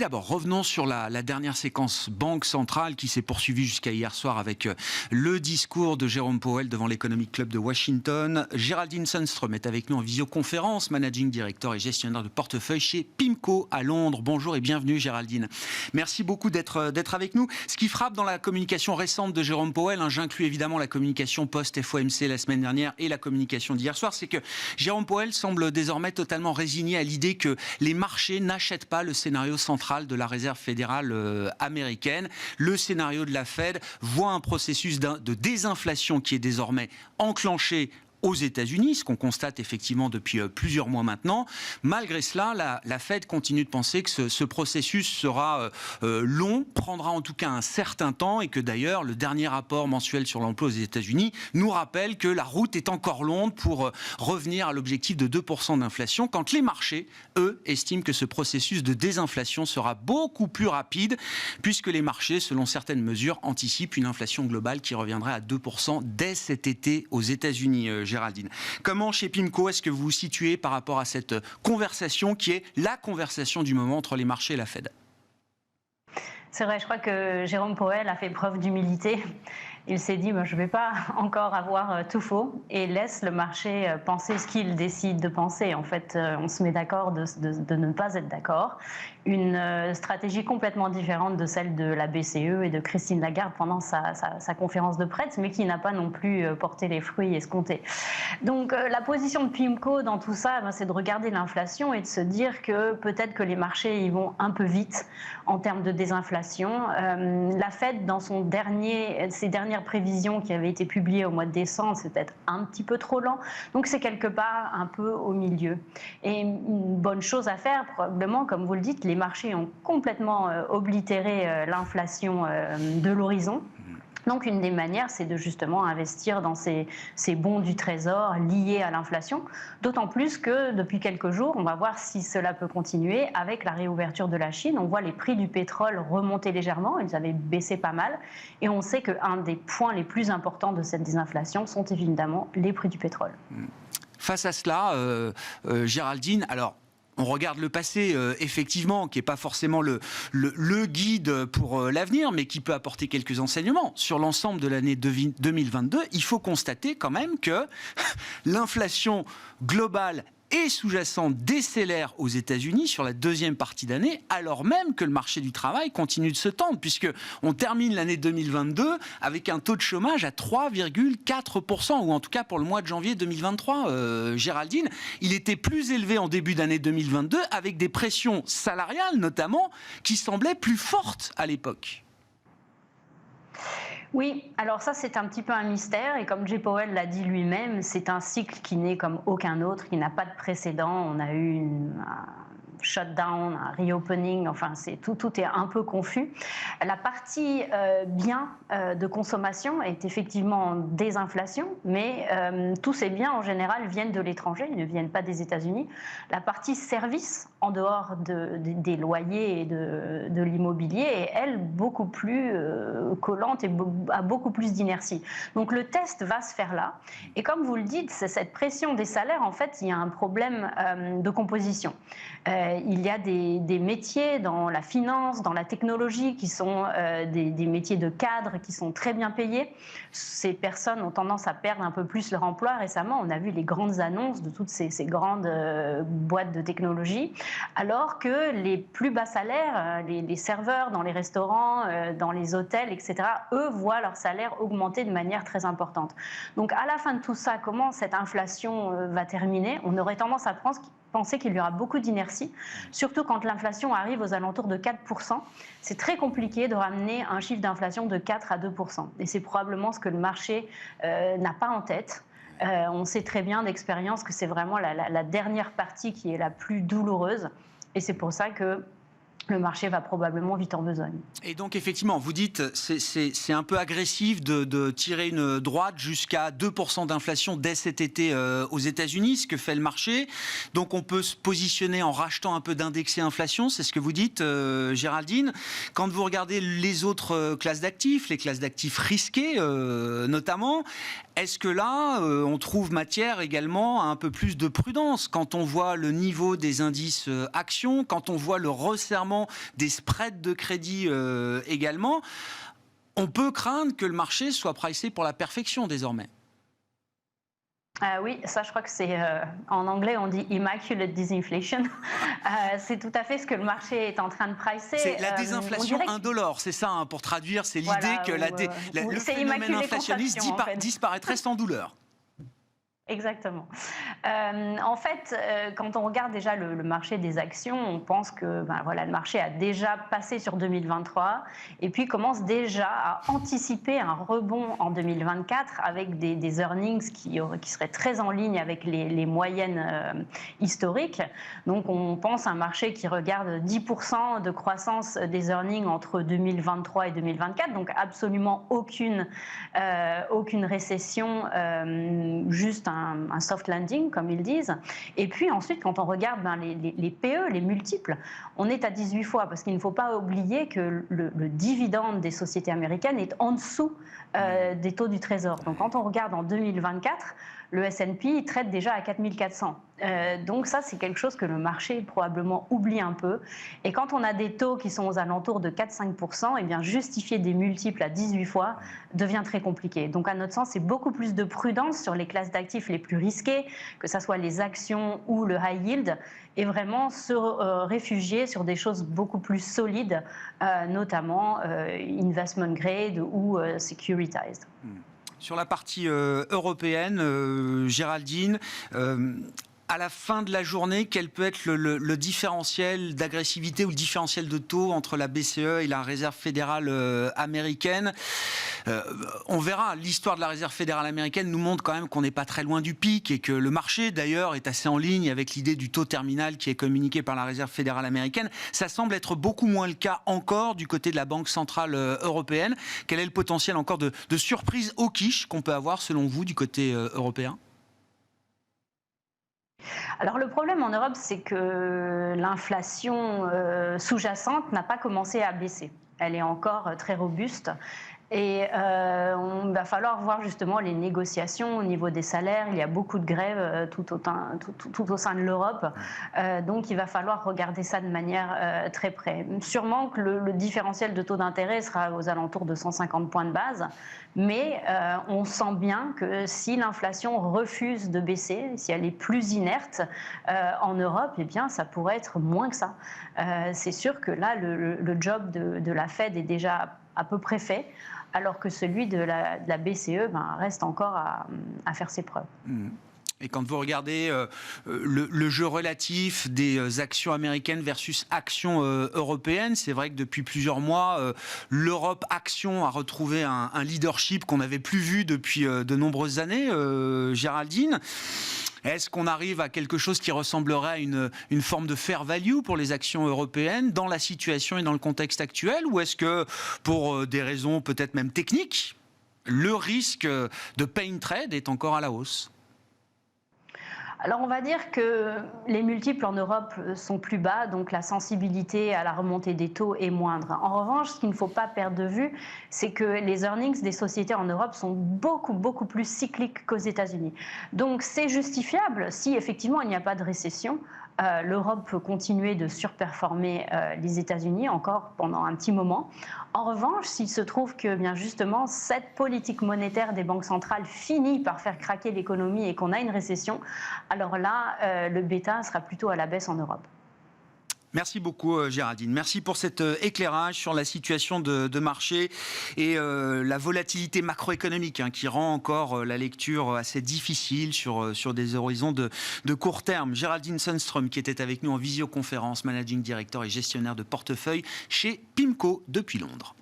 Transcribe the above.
d'abord, revenons sur la dernière séquence banque centrale qui s'est poursuivie jusqu'à hier soir avec le discours de Jérôme Powell devant l'Economic Club de Washington. Géraldine Sundström est avec nous en visioconférence, managing director et gestionnaire de portefeuille chez PIMCO à Londres. Bonjour et bienvenue Géraldine. Merci beaucoup d'être avec nous. Ce qui frappe dans la communication récente de Jérôme Powell, j'inclus évidemment la communication post-FOMC la semaine dernière et la communication d'hier soir, c'est que Jérôme Powell semble désormais totalement résigné à l'idée que les marchés n'achètent pas le scénario central de la Réserve fédérale américaine. Le scénario de la Fed voit un processus de désinflation qui est désormais enclenché aux États-Unis, ce qu'on constate effectivement depuis plusieurs mois maintenant. Malgré cela, la Fed continue de penser que ce processus sera long, prendra en tout cas un certain temps, et que d'ailleurs le dernier rapport mensuel sur l'emploi aux États-Unis nous rappelle que la route est encore longue pour revenir à l'objectif de 2% d'inflation, quand les marchés, eux, estiment que ce processus de désinflation sera beaucoup plus rapide, puisque les marchés, selon certaines mesures, anticipent une inflation globale qui reviendrait à 2% dès cet été aux États-Unis. Géraldine, comment chez PIMCO est-ce que vous vous situez par rapport à cette conversation qui est la conversation du moment entre les marchés et la Fed ? C'est vrai, je crois que Jérôme Powell a fait preuve d'humilité. Il s'est dit, je ne vais pas encore avoir tout faux, et laisse le marché penser ce qu'il décide de penser. En fait, on se met d'accord de ne pas être d'accord. Une stratégie complètement différente de celle de la BCE et de Christine Lagarde pendant sa conférence de presse, mais qui n'a pas non plus porté les fruits escomptés. Donc la position de PIMCO dans tout ça, c'est de regarder l'inflation et de se dire que peut-être que les marchés y vont un peu vite en termes de désinflation. La Fed, dans ses dernières prévisions qui avaient été publiées au mois de décembre, c'est peut-être un petit peu trop lent. Donc c'est quelque part un peu au milieu. Et une bonne chose à faire, probablement, comme vous le dites, les marchés ont complètement oblitéré l'inflation de l'horizon. Donc une des manières, c'est de justement investir dans ces bons du trésor liés à l'inflation, d'autant plus que depuis quelques jours, on va voir si cela peut continuer avec la réouverture de la Chine. On voit les prix du pétrole remonter légèrement, ils avaient baissé pas mal, et on sait qu'un des points les plus importants de cette désinflation sont évidemment les prix du pétrole. Face à cela, Géraldine, alors on regarde le passé, effectivement, qui n'est pas forcément le guide pour l'avenir, mais qui peut apporter quelques enseignements. Sur l'ensemble de l'année 2022, il faut constater quand même que l'inflation globale et sous-jacente décélère aux États-Unis sur la deuxième partie d'année, alors même que le marché du travail continue de se tendre, puisqu'on termine l'année 2022 avec un taux de chômage à 3,4%, ou en tout cas pour le mois de janvier 2023. Géraldine, il était plus élevé en début d'année 2022, avec des pressions salariales notamment, qui semblaient plus fortes à l'époque. Oui, alors ça c'est un petit peu un mystère, et comme Jay Powell l'a dit lui-même, c'est un cycle qui n'est comme aucun autre, qui n'a pas de précédent. On a eu un shutdown, un reopening, enfin tout est un peu confus. La partie biens de consommation est effectivement en désinflation, mais tous ces biens en général viennent de l'étranger, ils ne viennent pas des États-Unis. La partie services, en dehors des loyers et de l'immobilier, est elle beaucoup plus collante et a beaucoup plus d'inertie. Donc le test va se faire là, et comme vous le dites, c'est cette pression des salaires, en fait il y a un problème de composition. Il y a des métiers dans la finance, dans la technologie, qui sont des métiers de cadre qui sont très bien payés. Ces personnes ont tendance à perdre un peu plus leur emploi. Récemment, on a vu les grandes annonces de toutes ces grandes boîtes de technologie, alors que les plus bas salaires, les serveurs dans les restaurants, dans les hôtels, etc., eux voient leur salaire augmenter de manière très importante. Donc à la fin de tout ça, comment cette inflation va terminer ? On aurait tendance à penser qu'il y aura beaucoup d'inertie, surtout quand l'inflation arrive aux alentours de 4%. C'est très compliqué de ramener un chiffre d'inflation de 4 à 2%. Et c'est probablement ce que le marché n'a pas en tête. On sait très bien d'expérience que c'est vraiment la dernière partie qui est la plus douloureuse. Et c'est pour ça que le marché va probablement vite en besogne. Et donc effectivement, vous dites c'est un peu agressif de tirer une droite jusqu'à 2% d'inflation dès cet été aux États-Unis, ce que fait le marché. Donc on peut se positionner en rachetant un peu d'indexé inflation, c'est ce que vous dites, Géraldine. Quand vous regardez les autres classes d'actifs, les classes d'actifs risquées notamment, est-ce que là, on trouve matière également à un peu plus de prudence quand on voit le niveau des indices actions, quand on voit le resserrement d'endettement, des spreads de crédit également. On peut craindre que le marché soit pricé pour la perfection désormais. Oui, ça je crois que c'est, en anglais on dit immaculate disinflation. C'est tout à fait ce que le marché est en train de pricer. C'est la désinflation indolore, c'est ça, hein, pour traduire, c'est l'idée voilà, que le phénomène inflationniste disparaîtrait sans douleur. Exactement. En fait, quand on regarde déjà le marché des actions, on pense que le marché a déjà passé sur 2023 et puis commence déjà à anticiper un rebond en 2024 avec des earnings qui seraient très en ligne avec les moyennes historiques. Donc on pense à un marché qui regarde 10% de croissance des earnings entre 2023 et 2024, donc absolument aucune récession, juste un soft landing, comme ils disent. Et puis ensuite, quand on regarde les PE, les multiples, on est à 18 fois, parce qu'il ne faut pas oublier que le dividende des sociétés américaines est en dessous des taux du Trésor. Donc quand on regarde en 2024, le S&P traite déjà à 4400. Donc ça, c'est quelque chose que le marché probablement oublie un peu. Et quand on a des taux qui sont aux alentours de 4-5%, eh bien justifier des multiples à 18 fois devient très compliqué. Donc à notre sens, c'est beaucoup plus de prudence sur les classes d'actifs les plus risquées, que ce soit les actions ou le high yield, et vraiment se réfugier sur des choses beaucoup plus solides, notamment investment grade ou securitized. Sur la partie européenne, Géraldine, à la fin de la journée, quel peut être le différentiel d'agressivité ou le différentiel de taux entre la BCE et la Réserve fédérale américaine? On verra, l'histoire de la Réserve fédérale américaine nous montre quand même qu'on n'est pas très loin du pic et que le marché d'ailleurs est assez en ligne avec l'idée du taux terminal qui est communiqué par la Réserve fédérale américaine. Ça semble être beaucoup moins le cas encore du côté de la Banque centrale européenne. Quel est le potentiel encore de surprise au quiche qu'on peut avoir selon vous du côté européen ? Alors le problème en Europe, c'est que l'inflation sous-jacente n'a pas commencé à baisser. Elle est encore très robuste. Et on va falloir voir justement les négociations au niveau des salaires. Il y a beaucoup de grèves tout au sein de l'Europe. Donc il va falloir regarder ça de manière très près. Sûrement que le différentiel de taux d'intérêt sera aux alentours de 150 points de base. Mais on sent bien que si l'inflation refuse de baisser, si elle est plus inerte en Europe, eh bien ça pourrait être moins que ça. C'est sûr que là, le job de la Fed est déjà à peu près fait, alors que celui de la BCE reste encore à faire ses preuves. Et quand vous regardez le jeu relatif des actions américaines versus actions européennes, c'est vrai que depuis plusieurs mois, l'Europe action a retrouvé un leadership qu'on n'avait plus vu depuis de nombreuses années, Géraldine. Est-ce qu'on arrive à quelque chose qui ressemblerait à une forme de fair value pour les actions européennes dans la situation et dans le contexte actuel? Ou est-ce que, pour des raisons peut-être même techniques, le risque de pain trade est encore à la hausse? Alors on va dire que les multiples en Europe sont plus bas, donc la sensibilité à la remontée des taux est moindre. En revanche, ce qu'il ne faut pas perdre de vue, c'est que les earnings des sociétés en Europe sont beaucoup plus cycliques qu'aux États-Unis. Donc c'est justifiable si effectivement il n'y a pas de récession. L'Europe peut continuer de surperformer les États-Unis encore pendant un petit moment. En revanche, s'il se trouve que bien justement cette politique monétaire des banques centrales finit par faire craquer l'économie et qu'on a une récession, alors là, le bêta sera plutôt à la baisse en Europe. Merci beaucoup Géraldine. Merci pour cet éclairage sur la situation de marché et la volatilité macroéconomique qui rend encore la lecture assez difficile sur des horizons de court terme. Géraldine Sundström qui était avec nous en visioconférence, managing director et gestionnaire de portefeuille chez PIMCO depuis Londres.